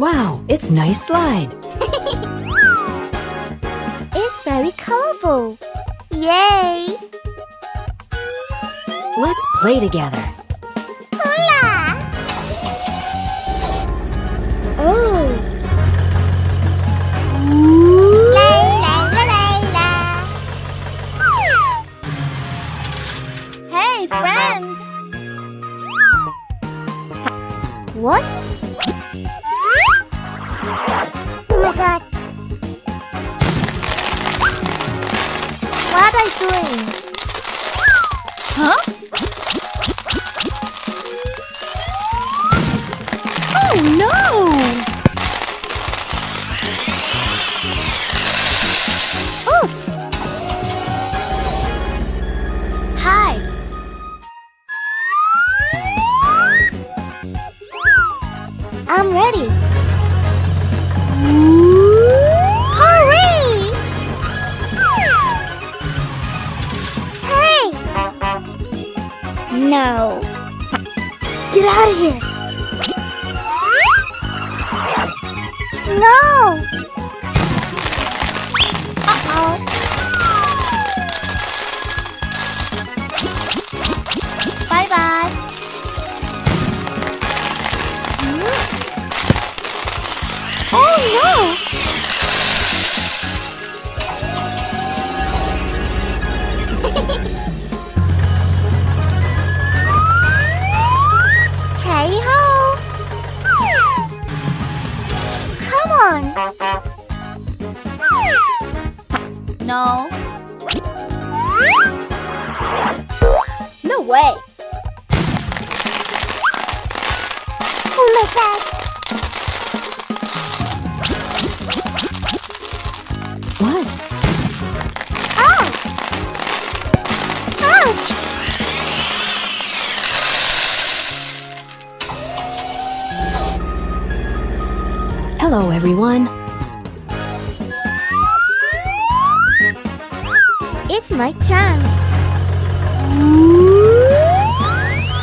Wow, it's nice slide. It's very colorful. Yay! Let's play together. Hula! Oh! La la la la la! Hey, friend! What? Oh my god! What are you doing? Huh? Oh no! Oops! Hi! I'm ready! Hurry! Hey! No! Get out of here! No! Uh-oh! Bye-bye! Oh no! Hey ho! Come on! No. No way! Oh my god! What? Oh! Ouch! Hello, everyone. It's my turn.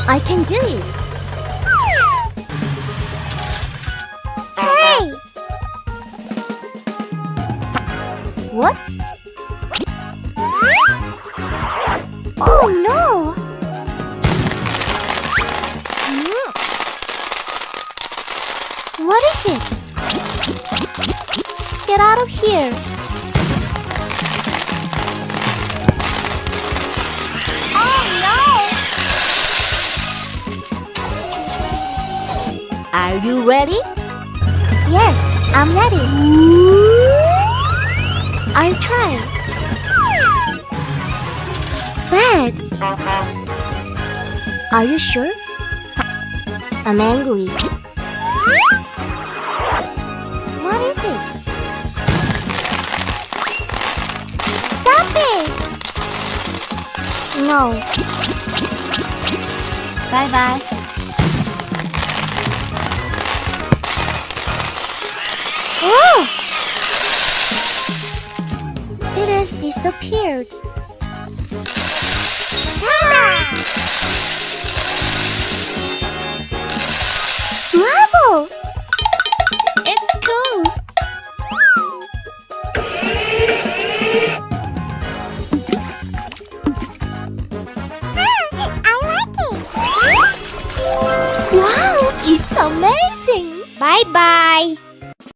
I can do it. Hey! What? Oh no! What is it? Get out of here! Are you ready? Yes, I'm ready. I'll try. Bad. Are you sure? I'm angry. What is it? Stop it! No. Bye-bye. Oh! It has disappeared. Bravo! It's cool. I like it. Wow, it's amazing. Bye-bye.